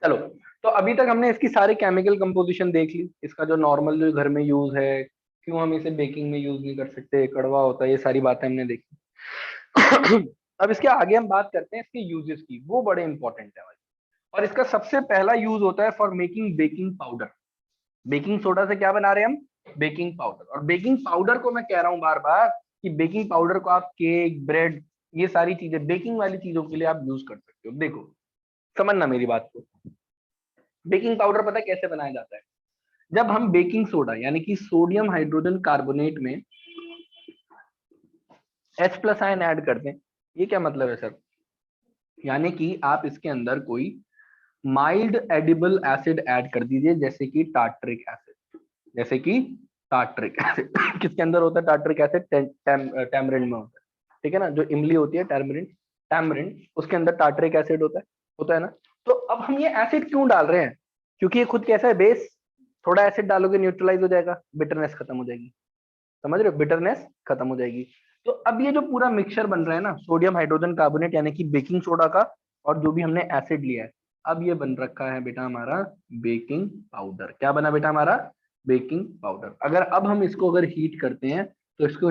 चलो, तो अभी तक हमने इसकी सारी केमिकल कंपोजिशन देख ली, इसका जो नॉर्मल जो घर में यूज है, क्यों हम इसे बेकिंग में यूज नहीं कर सकते, कड़वा होता है, ये सारी बातें हमने देखी। अब इसके आगे हम बात करते हैं इसके यूजेस की, वो बड़े इंपॉर्टेंट है भाई। और इसका सबसे पहला यूज होता है for making baking powder. Baking soda से क्या बना रहे हैं हम? Baking powder. और बेकिंग पाउडर को मैं कह रहा हूं बार बार कि बेकिंग पाउडर को आप केक, ब्रेड, ये सारी चीजें बेकिंग वाली चीजों के लिए आप यूज कर सकते हो। देखो, समझना मेरी बात को। बेकिंग पाउडर पता है कैसे बनाया जाता है? जब हम बेकिंग सोडा यानी कि सोडियम हाइड्रोजन कार्बोनेट में H प्लस आयन ऐड करते हैं। ये क्या मतलब है सर? यानी कि आप इसके अंदर कोई माइल्ड एडिबल एसिड ऐड कर दीजिए, जैसे कि टार्ट्रिक एसिड। जैसे कि टार्ट्रिक एसिड किसके अंदर होता है टार्ट्रिक एसिड? टैमरिंड में होता है। ठीक है ना, जो इमली होती है टैमरिंड, टैमरिंड उसके अंदर टार्ट्रिक एसिड होता है ना। तो अब हम ये एसिड क्यों डाल रहे हैं? क्योंकि ये खुद कैसा है, बेस। थोड़ा एसिड डालोगे न्यूट्रलाइज हो जाएगा, बिटरनेस खत्म हो जाएगी। समझ रहे हो? बिटरनेस खत्म हो जाएगी। तो अब ये जो पूरा मिक्सचर बन रहा है ना सोडियम हाइड्रोजन कार्बोनेट यानी कि बेकिंग सोडा का, और जो भी हमने एसिड लिया है, अब ये बन रखा है बेटा हमारा बेकिंग पाउडर। क्या बना बेटा हमारा? Baking powder. अगर अब हम इसको अगर हीट करते हैं तो इसको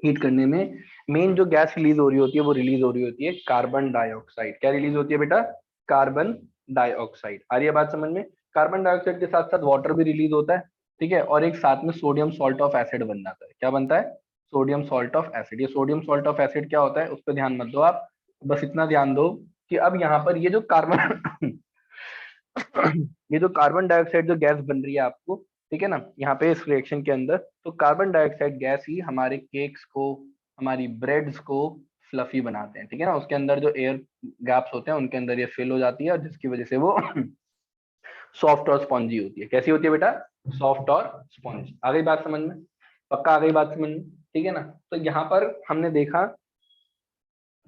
हीट करने में मेन जो गैस रिलीज हो रही होती है वो रिलीज हो रही होती है कार्बन डाइऑक्साइड। क्या रिलीज होती है बेटा? Carbon dioxide. आ रही है बात समझ में? कार्बन डाइऑक्साइड के साथ साथ वाटर भी रिलीज होता है। ठीक है, और एक साथ में सोडियम सॉल्ट ऑफ एसिड बन जाता है। क्या बनता है? Sodium salt of acid. ये सोडियम सॉल्ट ऑफ एसिड क्या होता है उस पर ध्यान मत दो आप, बस इतना ध्यान दो कि अब यहाँ पर ये जो कार्बन ये जो कार्बन डाइऑक्साइड जो गैस बन रही है आपको, ठीक है ना, यहाँ पे इस रिएक्शन के अंदर, तो कार्बन डाइऑक्साइड गैस ही हमारे केक्स को, हमारी ब्रेड्स को फ्लफी बनाते हैं। ठीक है ना, उसके अंदर जो एयर गैप्स होते हैं उनके अंदर ये फिल हो जाती है, और जिसकी वजह से वो सॉफ्ट और स्पॉन्जी होती है। कैसी होती है बेटा? सॉफ्ट और स्पॉन्ज। आ गई बात समझ में? पक्का आ गई बात समझ में? ठीक है ना। तो यहाँ पर हमने देखा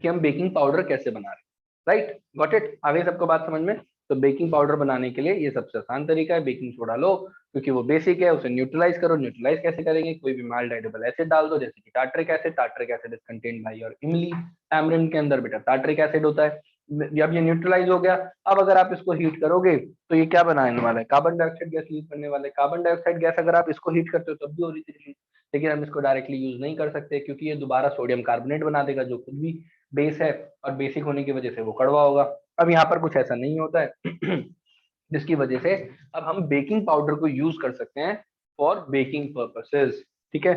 कि हम बेकिंग पाउडर कैसे बना रहे हैं। Right, got it? आ गई सबको बात समझ में? तो बेकिंग पाउडर बनाने के लिए ये सबसे आसान तरीका है, बेकिंग सोडा लो, क्योंकि वो बेसिक है, उसे न्यूट्रलाइज करो। न्यूट्रलाइज कैसे करेंगे? कोई भी माइल्ड एडिबल एसिड डाल दो, जैसे कि tartaric acid. Tartaric acid is contained by your इमली। टैमरिंड के अंदर बेटा टार्ट्रिक एसिड होता है। जब ये न्यूट्रलाइज हो गया, अब अगर आप इसको हीट करोगे तो ये क्या बनाने वाला है? कार्बन डाइऑक्साइड गैस रिलीज करने वाला है। कार्बन डाइऑक्साइड गैस अगर आप इसको हीट करते हो तब भी हो रही थी, लेकिन हम इसको डायरेक्टली यूज नहीं कर सकते, क्योंकि ये दोबारा सोडियम कार्बोनेट बना देगा, जो खुद भी बेस है, और बेसिक होने की वजह से वो कड़वा होगा। अब यहाँ पर कुछ ऐसा नहीं होता है जिसकी वजह से अब हम बेकिंग पाउडर को यूज कर सकते हैं फॉर बेकिंग पर्पसेस। ठीक है।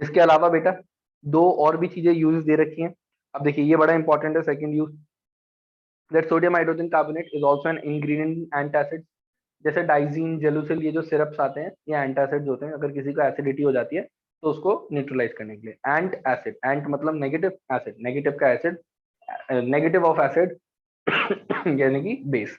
इसके अलावा बेटा दो और भी चीजें यूज दे रखी हैं। अब देखिए ये बड़ा इंपॉर्टेंट है, second use, that sodium hydrogen carbonate is also an ingredient antacid. जैसे डाइजीन, जेलुसिल, ये जो सिरप्स आते हैं ये एंटासिड्स होते हैं। अगर किसी को एसिडिटी हो जाती है तो उसको न्यूट्रलाइज करने के लिए एंट एसिड, एंट मतलब नेगेटिव, एसिड नेगेटिव का एसिड, नेगेटिव ऑफ एसिड यानी कि base.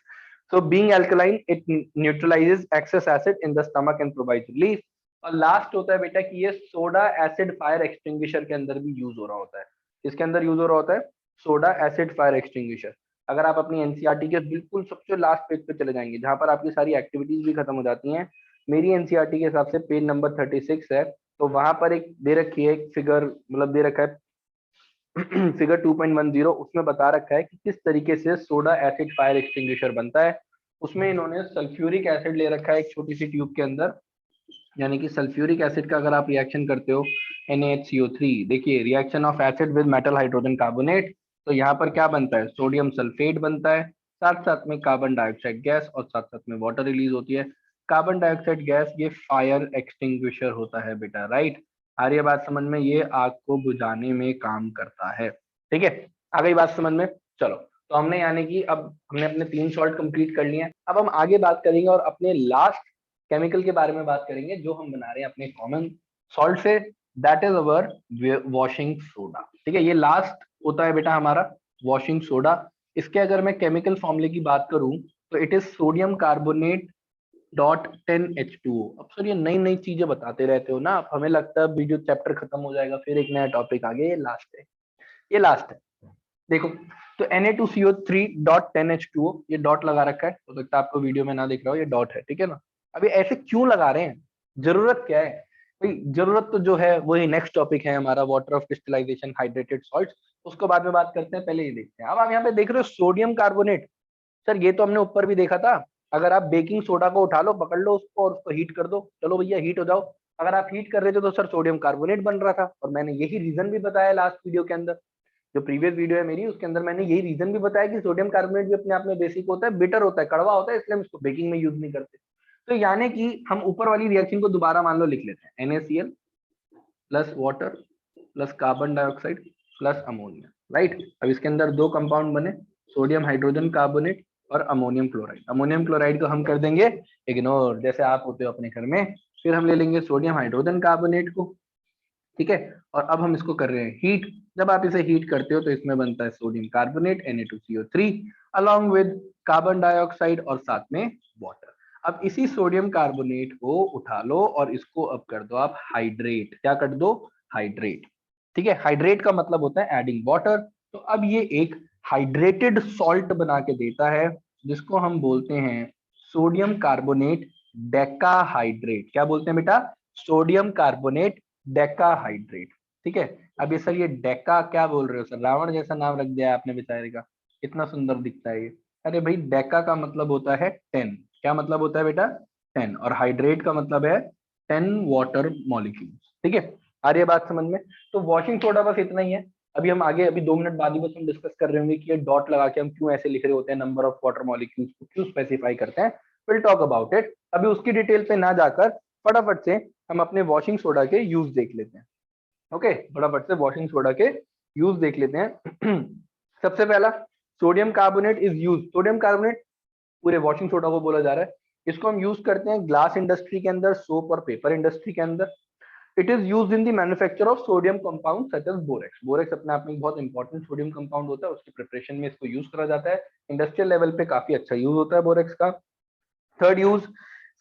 So being alkaline it neutralises excess acid in the stomach and provides relief. और लास्ट होता है बेटा कि ये सोडा एसिड फायर एक्सटिंग्विशर के अंदर भी यूज हो रहा होता है। इसके अंदर यूज हो रहा होता है सोडा एसिड फायर एक्सटिंग्विशर। अगर आप अपनी एनसीईआरटी के बिल्कुल सबसे लास्ट पेज पे चले जाएंगे, जहां पर आपकी सारी एक्टिविटीज भी खत्म हो जाती हैं, मेरी एनसीईआरटी के हिसाब से पेज नंबर 36 है, तो वहां पर एक दे रखी है, एक फिगर मतलब दे रखा है फिगर 2.10, उसमें बता रखा है कि किस तरीके से सोडा एसिड फायर एक्सटिंग्विशर बनता है। उसमें इन्होंने सल्फ्यूरिक एसिड ले रखा है एक छोटी सी ट्यूब के अंदर, यानी कि सल्फ्यूरिक एसिड का अगर आप रिएक्शन करते हो NaHCO3, देखिए reaction of acid with metal hydrogen carbonate, तो यहाँ पर क्या बनता है? सोडियम सल्फेट बनता है, साथ साथ में कार्बन डाइऑक्साइड गैस, और साथ साथ में वाटर रिलीज होती है। कार्बन डाइऑक्साइड गैस ये फायर एक्सटिंग्विशर होता है बेटा। राइट, आ रही है बात समझ में? ये आग को बुझाने में काम करता है। ठीक है, आ गई बात समझ में? चलो, तो हमने यानी कि अब हमने अपने 3 सॉल्ट कंप्लीट कर लिए हैं। अब हम आगे बात करेंगे और अपने लास्ट केमिकल के बारे में बात करेंगे जो हम बना रहे हैं अपने कॉमन सॉल्ट से, that is our washing soda. ठीक है, ये लास्ट होता है बेटा हमारा वॉशिंग सोडा। इसके अगर मैं केमिकल फॉर्मूले की बात करूं तो it is sodium carbonate dot 10H2O। अब सर ये नई नई चीजें बताते रहते हो ना आप, हमें लगता है वीडियो चैप्टर खत्म हो जाएगा फिर एक नया टॉपिक आ गया। ये लास्ट है, ये लास्ट है। देखो, तो Na2CO3 डॉट 10H2O, ये डॉट लगा रखा है, हो सकता है आपको वीडियो में ना दिख रहा हो, ये डॉट है। ठीक है ना। अब ये ऐसे क्यों लगा रहे हैं, जरूरत क्या है? भाई जरूरत तो जो है वही नेक्स्ट टॉपिक है हमारा, water of crystallisation hydrated salts, उसको बाद में बात करते हैं, पहले ये देखते हैं। अब आप यहाँ पे देख रहे हो सोडियम कार्बोनेट, सर ये तो हमने ऊपर भी देखा था। अगर आप बेकिंग सोडा को उठा लो, पकड़ लो उसको और उसको हीट कर दो, चलो भैया हीट हो जाओ। अगर आप हीट कर रहे थे तो सर सोडियम कार्बोनेट बन रहा था, और मैंने यही रीजन भी बताया लास्ट वीडियो के अंदर, जो प्रीवियस वीडियो है मेरी उसके अंदर मैंने यही रीजन भी बताया कि सोडियम कार्बोनेट भी अपने आप में बेसिक होता है, बिटर होता है, कड़वा होता है, इसलिए हम इसको बेकिंग में यूज नहीं करते। तो यानी कि हम ऊपर वाली रिएक्शन को दोबारा मान लो लिख लेते हैं, NaCl plus water plus carbon dioxide plus ammonia, right. अब इसके अंदर दो कंपाउंड बने, सोडियम हाइड्रोजन कार्बोनेट और अमोनियम क्लोराइड। अमोनियम क्लोराइड को हम कर देंगे इग्नोर, जैसे आप होते हो अपने घर में। फिर हम ले लेंगे सोडियम हाइड्रोजन कार्बोनेट को, ठीक है। और अब हम इसको कर रहे हैं हीट। जब आप इसे हीट करते हो तो इसमें बनता है sodium carbonate Na2CO3 along with carbon dioxide और साथ में वाटर। अब इसी सोडियम कार्बोनेट को उठा लो और इसको अब कर दो आप हाइड्रेट। क्या कर दो? हाइड्रेट, ठीक है। हाइड्रेट का मतलब होता है एडिंग वाटर। तो अब ये एक हाइड्रेटेड सॉल्ट बना के देता है, जिसको हम बोलते हैं सोडियम कार्बोनेट डेकाहाइड्रेट। क्या बोलते हैं बेटा? सोडियम कार्बोनेट डेकाहाइड्रेट, ठीक है। अब ये सर ये डेका क्या बोल रहे हो सर? रावण जैसा नाम रख दिया आपने बेचारे का, इतना सुंदर दिखता है ये। अरे भाई डेका का मतलब होता है 10। क्या मतलब होता है बेटा? 10। और हाइड्रेट का मतलब है 10 वाटर मॉलिक्यूल्स, ठीक है। आ रही है बात समझ में? तो वॉशिंग सोडा बस इतना ही है। अभी हम आगे अभी 2 मिनट बाद ही बस हम डिस्कस कर रहे होंगे कि ये डॉट लगा के हम क्यों ऐसे लिख रहे होते हैं, नंबर ऑफ वाटर मॉलिक्यूल्स को क्यों स्पेसिफाई करते हैं। Will talk about it. अभी उसकी डिटेल पे ना जाकर फटाफट से हम अपने वॉशिंग सोडा के यूज देख लेते हैं। ओके, फटाफट से वॉशिंग सोडा के यूज देख लेते हैं। सबसे पहला, sodium carbonate is use. Sodium carbonate पूरे वॉशिंग सोडा को बोला जा रहा है। इसको हम यूज करते हैं ग्लास इंडस्ट्री के अंदर, सोप और पेपर इंडस्ट्री के अंदर। It is used in the manufacture of sodium compound such as borax. Borax अपने आप में एक बहुत इंपॉर्टेंट सोडियम कंपाउंड होता है, उसके प्रिपरेशन में इसको यूज करा जाता है। इंडस्ट्रियल लेवल पे काफी अच्छा यूज होता है बोरेक्स का। Third use,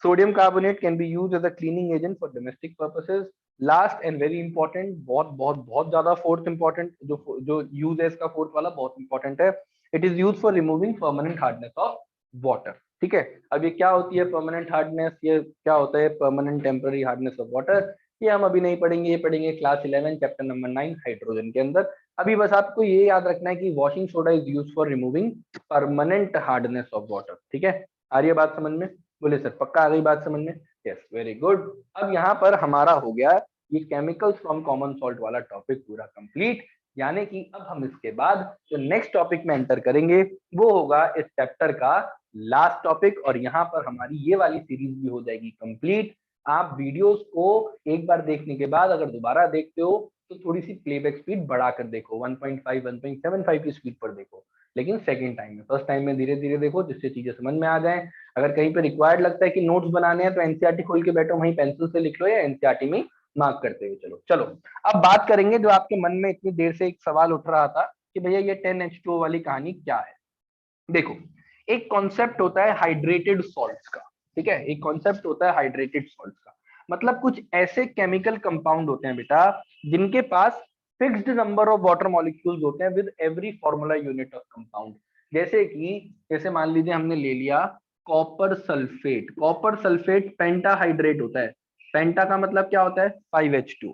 sodium carbonate can be used as a cleaning agent for domestic purposes. Last and very important, बहुत बहुत बहुत ज्यादा फोर्थ इंपॉर्टेंट जो जो यूज है इसका, फोर्थ वाला बहुत इंपॉर्टेंट है। It is use for removing permanent hardness of water, ठीक है। अब ये क्या होती है परमानेंट हार्डनेस, ये क्या होता है permanent temporary hardness of water, ये हम अभी नहीं पढ़ेंगे, ये पढ़ेंगे क्लास 11 चैप्टर नंबर 9 हाइड्रोजन के अंदर। अभी बस आपको ये याद रखना है कि washing soda is use for removing permanent hardness of water, ठीक है। आ रही है बात समझ में? बोले सर पक्का आ गई बात समझ में? Yes, very good. अब यहाँ पर हमारा हो गया ये केमिकल्स फ्रॉम कॉमन सॉल्ट वाला टॉपिक पूरा कंप्लीट। यानी कि अब हम इसके बाद जो नेक्स्ट टॉपिक में एंटर करेंगे वो होगा इस चैप्टर का लास्ट टॉपिक, और यहाँ पर हमारी ये वाली सीरीज भी हो जाएगी कंप्लीट। आप वीडियोस को एक बार देखने के बाद अगर दोबारा देखते हो तो थोड़ी सी प्लेबैक स्पीड बढ़ाकर देखो, 1.5 1.75 की स्पीड पर देखो, लेकिन सेकंड टाइम में, फर्स्ट टाइम में धीरे धीरे देखो जिससे चीजें समझ में आ जाएं। अगर कहीं पे रिक्वायर्ड लगता है कि नोट्स बनाने हैं तो एनसीईआरटी खोल के बैठो, वहीं पेंसिल से लिख लो या एनसीईआरटी में मार्क करते हुए चलो। चलो अब बात करेंगे जो आपके मन में इतनी देर से एक सवाल उठ रहा था कि भैया ये 10H2O वाली कहानी क्या है। देखो, एक कॉन्सेप्ट होता है हाइड्रेटेड सॉल्ट्स का, ठीक है। एक कॉन्सेप्ट होता है हाइड्रेटेड सॉल्ट्स का, मतलब कुछ ऐसे केमिकल कंपाउंड होते हैं बेटा जिनके पास fixed number of water molecules होते हैं with every formula unit of compound. जैसे कि जैसे मान लीजिए हमने ले लिया copper sulphate. Copper sulphate pentahydrate होता है। पेंटा का मतलब क्या होता है? 5H2।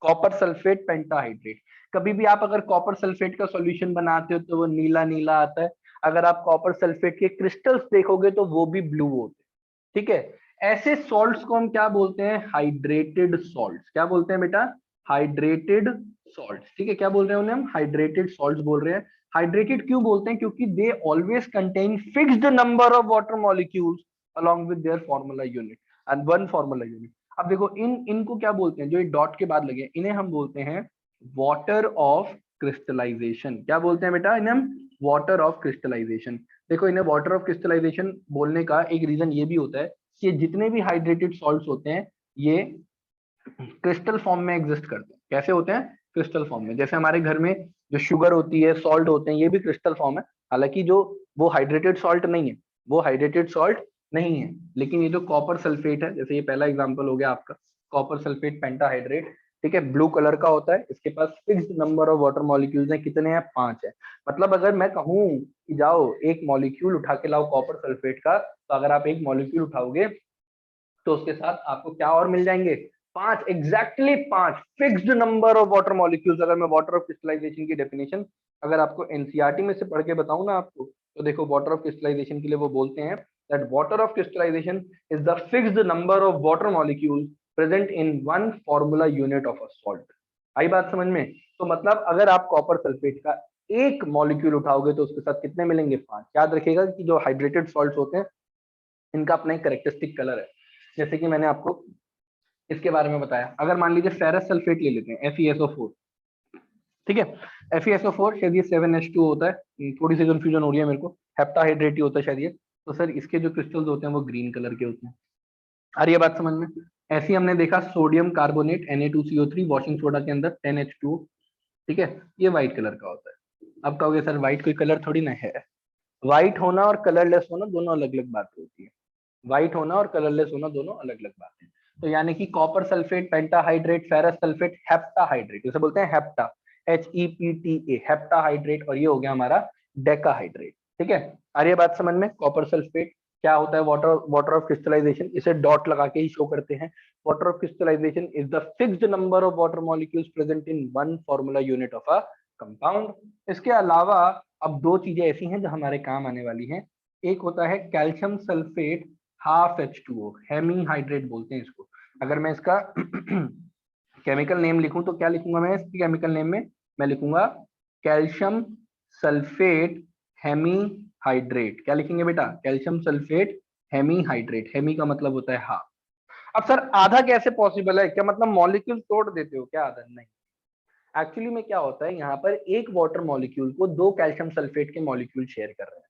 Copper sulphate pentahydrate. कभी भी आप अगर कॉपर सल्फेट का सॉल्यूशन बनाते हो तो वो नीला नीला आता है। अगर आप कॉपर सल्फेट के क्रिस्टल्स देखोगे तो वो भी ब्लू होते हैं, ठीक है। ऐसे सॉल्ट्स को हम क्या बोलते हैं? Hydrated salts. क्या बोलते हैं बेटा? हाइड्रेटेड सॉल्ट्स, ठीक है। क्या बोल रहे हैं उन्हें? हम हाइड्रेटेड सॉल्ट्स बोल रहे हैं। हाइड्रेटेड क्यों बोलते हैं? क्योंकि they always contain fixed number of water molecules along with their formula unit and one formula unit। अब देखो इनको क्या बोलते हैं, जो ये डॉट के बाद लगे इन्हें हम बोलते हैं वाटर ऑफ क्रिस्टलाइजेशन। क्या बोलते हैं बेटा? इन्हें हम वाटर ऑफ क्रिस्टलाइजेशन। देखो, इन्हें वाटर ऑफ क्रिस्टलाइजेशन बोलने का एक रीजन ये भी होता है कि जितने भी हाइड्रेटेड सॉल्ट्स होते हैं ये क्रिस्टल फॉर्म में एग्जिस्ट करते हैं। कैसे होते हैं? क्रिस्टल फॉर्म में। जैसे हमारे घर में जो शुगर होती है, सॉल्ट होते हैं, ये भी क्रिस्टल फॉर्म है। हालांकि जो वो हाइड्रेटेड सॉल्ट नहीं है, वो हाइड्रेटेड सॉल्ट नहीं है। लेकिन ये जो कॉपर सल्फेट है, जैसे ये पहला एग्जांपल हो गया आपका कॉपर सल्फेट पेंटाहाइड्रेट, ठीक है, ब्लू कलर का होता है। इसके पास fixed number of water molecules हैं। कितने हैं? 5 है। मतलब अगर मैं कहूं कि जाओ एक मॉलिक्यूल उठा के लाओ कॉपर सल्फेट का, तो अगर आप एक मॉलिक्यूल उठाओगे तो उसके साथ आपको क्या और मिल जाएंगे? 5, exactly 5 fixed number of water molecules. अगर मैं वाटर ऑफ क्रिस्टलाइजेशन की डेफिनेशन अगर आपको एनसीईआरटी में से पढ़ के बताऊं ना आपको, तो देखो वाटर ऑफ क्रिस्टलाइजेशन के लिए वो बोलते हैं that water of crystallisation is the fixed number of water molecules present in one formula unit of a salt. आई बात समझ में? तो मतलब अगर आप कॉपर सल्फेट का एक मॉलिक्यूल उठाओगे तो उसके साथ कितने मिलेंगे? 5। याद रखिएगा कि जो हाइड्रेटेड सॉल्ट्स होते हैं इनका अपना एक कैरेक्टरिस्टिक कलर है। जैसे कि मैंने आपको इसके बारे में बताया, अगर मान लीजिए फेरस सल्फेट ले लेते हैं FeSO4, ठीक है, FeSO4 शायद ये 7H2 होता है, थोड़ी सी कंफ्यूजन हो रही है मेरे को, हेप्टाहाइड्रेट ही होता है शायद ये। तो सर इसके जो क्रिस्टल्स होते हैं वो ग्रीन कलर के होते हैं। आ रही है बात समझ में? ऐसे ही हमने देखा sodium carbonate Na2CO3 washing soda के अंदर 10H2, ठीक है, ये व्हाइट कलर का होता है। अब कहोगे सर व्हाइट कोई कलर थोड़ी ना है। व्हाइट होना और कलरलेस होना दोनों अलग अलग बात होती है। व्हाइट होना और कलरलेस होना दोनों अलग अलग बात है। तो यानी कि copper sulphate, pentahydrate, ferrous sulphate, heptahydrate, इसे बोलते हैं हेप्टा, HEPTA, हेप्टाहाइड्रेट, और ये हो गया हमारा डेकाहाइड्रेट। ठीक है, आ रही है बात समझ में? कॉपर सल्फेट क्या होता है? वाटर वाटर ऑफ क्रिस्टलाइजेशन, इसे डॉट लगा के ही शो करते हैं। Water of crystallisation is the fixed number of water molecules present in one formula unit of a compound. इसके अलावा अब दो चीजें ऐसी हैं जो हमारे काम आने वाली हैं। एक होता है calcium sulphate half H2O, hemihydrate बोलते हैं इसको। अगर मैं इसका केमिकल नेम लिखूं तो क्या लिखूंगा मैं इसके केमिकल नेम में? मैं लिखूंगा कैल्शियम सल्फेट हेमीहाइड्रेट। क्या लिखेंगे बेटा? Calcium sulphate hemihydrate. हेमी का मतलब होता है हाफ। अब सर आधा कैसे पॉसिबल है? क्या मतलब मॉलिक्यूल तोड़ देते हो क्या आधा? नहीं, एक्चुअली में क्या होता है, यहाँ पर एक वाटर मॉलिक्यूल को दो कैल्शियम सल्फेट के मॉलिक्यूल शेयर कर रहे हैं।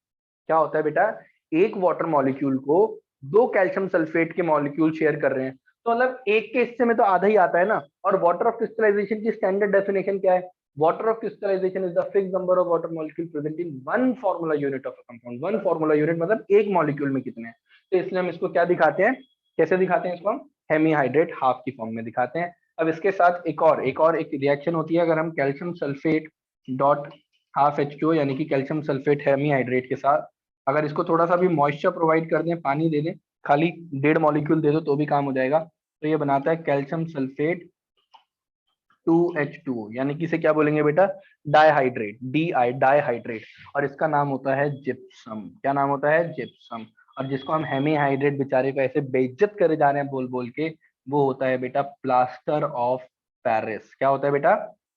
क्या होता है बेटा? एक वाटर मॉलिक्यूल को दो कैल्शियम सल्फेट के मॉलिक्यूल शेयर कर रहे हैं, तो मतलब एक के हिस्से में तो आधा ही आता है ना। और वाटर ऑफ क्रिस्टलाइजेशन की स्टैंडर्ड डेफिनेशन क्या है? Water of crystallisation is the fixed number of water molecule present in one formula unit of a compound. One formula unit मतलब एक मॉलिक्यूल में कितने हैं। तो इसलिए हम इसको क्या दिखाते हैं? कैसे दिखाते हैं इसको? हम हेमीहाइड्रेट हाफ की फॉर्म में दिखाते हैं। अब इसके साथ एक रिएक्शन होती है। अगर हम calcium sulphate dot half H2O यानी कि कैल्शियम सल्फेट हेमीहाइड्रेट के साथ अगर इसको थोड़ा सा भी मॉइस्चर प्रोवाइड कर दें, पानी दे दें, खाली 1.5 मॉलिक्यूल दे दो तो भी काम हो जाएगा। तो ये बनाता है कैल्शियम सल्फेट 2H2O, यानी कि इसे क्या बोलेंगे बेटा? Dihydrate, dihydrate. और इसका नाम होता है जिप्सम। क्या नाम होता है? जिप्सम। और जिसको हम हेमीहाइड्रेट बेचारे को ऐसे बेइज्जत करे जा रहे हैं बोल बोल के, वो होता है बेटा प्लास्टर ऑफ पेरिस। क्या होता है बेटा?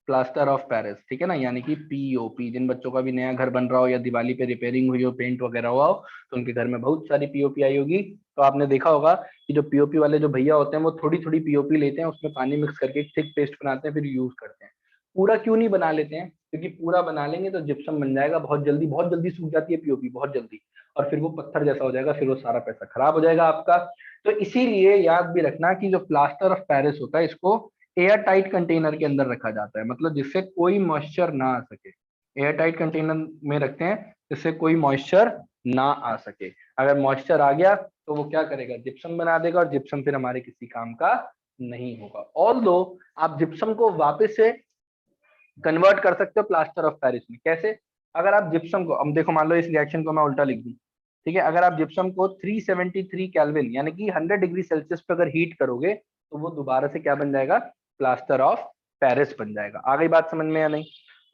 प्लास्टर ऑफ पेरिस, ठीक है ना, यानी कि POP। जिन बच्चों का भी नया घर बन रहा हो या दिवाली पे रिपेयरिंग हुई हो, पेंट वगैरह हुआ हो, तो उनके घर में बहुत सारी POP आई होगी। तो आपने देखा होगा कि जो POP वाले जो भैया होते हैं वो थोड़ी थोड़ी POP लेते हैं, उसमें पानी मिक्स करके थिक पेस्ट बनाते हैं, फिर यूज करते हैं। पूरा क्यों नहीं बना लेते हैं? क्योंकि पूरा बना लेंगे तो जिप्सम बन जाएगा, बहुत जल्दी सूख जाती है POP, बहुत जल्दी, और फिर वो पत्थर जैसा हो जाएगा, फिर वो सारा पैसा खराब हो जाएगा आपका। तो इसीलिए याद भी रखना कि जो प्लास्टर ऑफ पेरिस होता है इसको एयर टाइट कंटेनर के अंदर रखा जाता है, मतलब जिससे कोई मॉइस्चर ना आ सके। एयर टाइट कंटेनर में रखते हैं जिससे कोई मॉइस्चर ना आ सके। अगर मॉइस्चर आ गया तो वो क्या करेगा? जिप्सम बना देगा, और जिप्सम फिर हमारे किसी काम का नहीं होगा। ऑल्दो आप जिप्सम को वापस से कन्वर्ट कर सकते हो प्लास्टर ऑफ पेरिस में। कैसे? अगर आप जिप्सम को, अब देखो मान लो इस रिएक्शन को मैं उल्टा लिख दूं, ठीक है, अगर आप जिप्सम को 373 केल्विन यानी कि 100 डिग्री सेल्सियस पे अगर हीट करोगे तो वो दोबारा से क्या बन जाएगा? प्लास्टर ऑफ पेरिस बन जाएगा। आ गई बात समझ में या नहीं?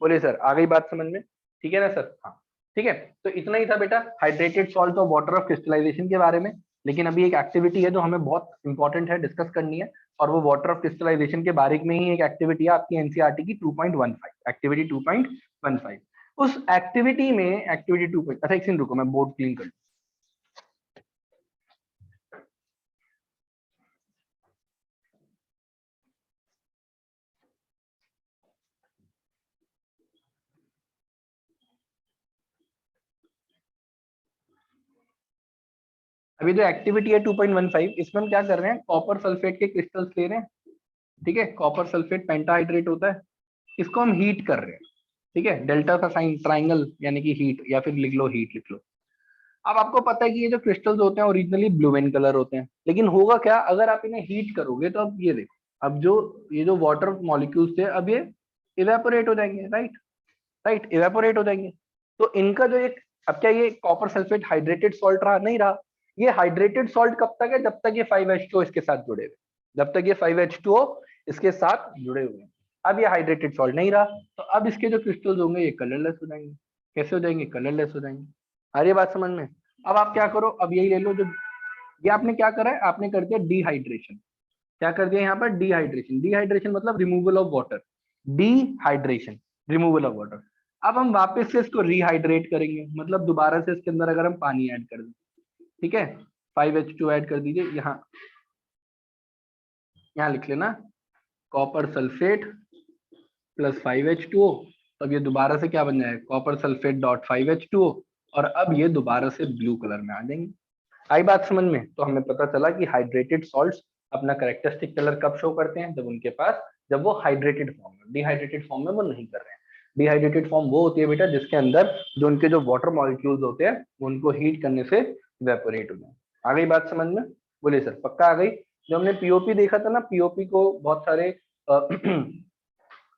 बोलिए सर, आ गई बात समझ में? ठीक है ना सर? हाँ, ठीक है। तो इतना ही था बेटा हाइड्रेटेड सॉल्ट और वाटर ऑफ क्रिस्टलाइजेशन के बारे में। लेकिन अभी एक एक्टिविटी है जो हमें बहुत इंपॉर्टेंट है, डिस्कस करनी है, और वो वाटर ऑफ क्रिस्टलाइजेशन के बारे में ही एक एक्टिविटी है आपकी एनसीईआरटी की 2.15, एक्टिविटी 2.15। उस एक्टिविटी में एक्टिविटी 2, अच्छा एक सेकंड रुको मैं बोर्ड क्लीन कर लूं। अभी जो एक्टिविटी है 2.15, इसमें हम क्या कर रहे हैं? कॉपर सल्फेट के क्रिस्टल्स ले रहे हैं, ठीक है, कॉपर सल्फेट पेंटाहाइड्रेट होता है, इसको हम हीट कर रहे हैं, ठीक है, डेल्टा का साइन ट्राइंगल यानी कि हीट, या फिर लिख लो हीट लिख लो। अब आपको पता है कि ये जो क्रिस्टल्स होते हैं ओरिजिनली ब्लू इन कलर होते हैं, लेकिन होगा क्या अगर आप इन्हें हीट करोगे? तो अब ये देखो, अब जो ये जो वाटर मॉलिक्यूल्स थे अब ये इवेपोरेट हो जाएंगे, राइट? राइट, इवेपोरेट हो जाएंगे। तो इनका जो एक, अब क्या ये कॉपर सल्फेट हाइड्रेटेड सॉल्ट रहा? नहीं रहा। ये हाइड्रेटेड सॉल्ट कब तक है? जब तक ये 5H2 इसके साथ जुड़े हुए। जब तक ये 5H2O इसके साथ जुड़े हुए हैं। अब ये हाइड्रेटेड सॉल्ट नहीं रहा, तो अब इसके जो क्रिस्टल्स होंगे ये कलरलेस हो जाएंगे। कैसे हो जाएंगे? कलरलेस हो जाएंगे। आ रही है बात समझ में? अब आप क्या करो, अब यही ले लो, जो ये आपने क्या करा है, आपने कर दिया डिहाइड्रेशन। क्या कर दिया यहाँ पर? डिहाइड्रेशन। डिहाइड्रेशन मतलब removal of water, dehydration, removal of water. अब हम वापस से इसको रिहाइड्रेट करेंगे, मतलब दोबारा से इसके अंदर अगर हम पानी ऐड कर दें, ठीक है, 5H2 ऐड कर दीजिए, यहाँ यहाँ लिख लेना कॉपर सल्फेट प्लस 5H2O। अब ये दोबारा से क्या बन जाएगा? कॉपर सल्फेट डॉट 5H2O, और अब ये दोबारा से ब्लू कलर में आ जाएंगे। आई बात समझ में? तो हमें पता चला कि हाइड्रेटेड सॉल्ट्स अपना करेक्टरिस्टिक कलर कब शो करते हैं? जब उनके पास, जब वो हाइड्रेटेड फॉर्म में, डिहाइड्रेटेड फॉर्म में वो नहीं कर रहे हैं। डिहाइड्रेटेड फॉर्म वो होती है बेटा जिसके अंदर जो उनके जो वाटर मॉलिक्यूल्स होते हैं वो उनको हीट करने से इवेपोरेट हो जाए। आ गई बात समझ में? बोलिए सर, पक्का आ गई? जो हमने पीओपी देखा था ना, पीओपी को बहुत सारे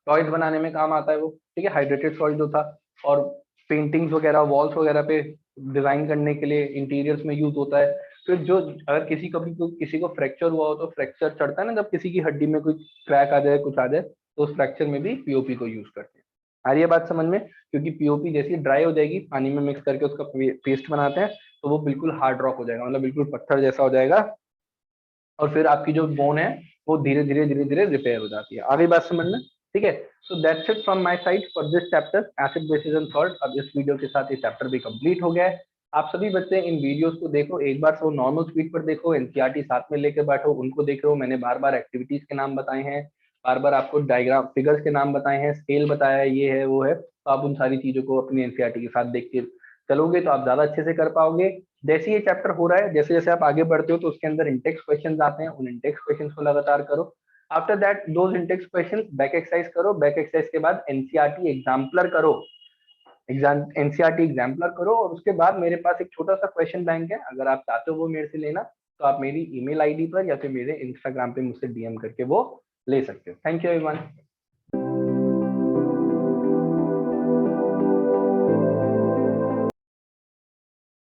टॉयज बनाने में काम आता है वो, ठीक है, हाइड्रेटेड सॉल्ट जो था, और पेंटिंग्स वगैरह, वॉल्स वगैरह पे डिजाइन करने के लिए इंटीरियर्स में यूज होता है। फिर जो अगर किसी को फ्रैक्चर हुआ हो, तो फ्रैक्चर चढ़ता है ना, जब किसी की हड्डी में कोई क्रैक आ जाए, कुछ आ जाए, तो उस फ्रैक्चर में भी पीओपी को यूज करते हैं। आ रही है बात समझ में? क्योंकि पीओपी जैसी ड्राई हो जाएगी, पानी में मिक्स करके उसका पेस्ट बनाते हैं, तो वो बिल्कुल हार्ड रॉक हो जाएगा, मतलब बिल्कुल पत्थर जैसा हो जाएगा, और फिर आपकी जो बोन है वो धीरे धीरे रिपेयर हो जाती है। आ गई बात समझ में? ठीक है, so that's it from my side for this chapter, acid basis and salt. अब इस वीडियो के साथ ये चैप्टर भी कंप्लीट हो गया है। आप सभी बच्चे इन वीडियोस को देखो, एक बार वो नॉर्मल स्पीड पर देखो, एनसीईआरटी साथ में लेकर बैठो, उनको देख रहे हो। मैंने बार बार एक्टिविटीज के नाम बताए हैं, बार बार आपको डायग्राम फिगर्स के नाम बताए हैं, स्केल बताया है, ये है वो है, तो आप उन सारी चीजों को अपनी एनसीईआरटी के साथ देख के चलोगे तो आप ज्यादा अच्छे से कर पाओगे। जैसे ये चैप्टर हो रहा है, जैसे जैसे आप आगे बढ़ते हो, तो उसके अंदर इंटेक्स क्वेश्चन आते हैं, उन इंटेक्स क्वेश्चन को लगातार करो। After that those Intex question back exercise करो, बैक एक्सरसाइज के बाद एनसीईआरटी एग्जाम्पलर करो, एनसीईआरटी एग्जाम्पलर करो, और उसके बाद मेरे पास एक छोटा सा क्वेश्चन बैंक है, अगर आप चाहते हो वो मेरे से लेना, तो आप मेरी ईमेल आईडी पर या फिर मेरे इंस्टाग्राम पे मुझसे डीएम करके वो ले सकते हो। Thank you everyone.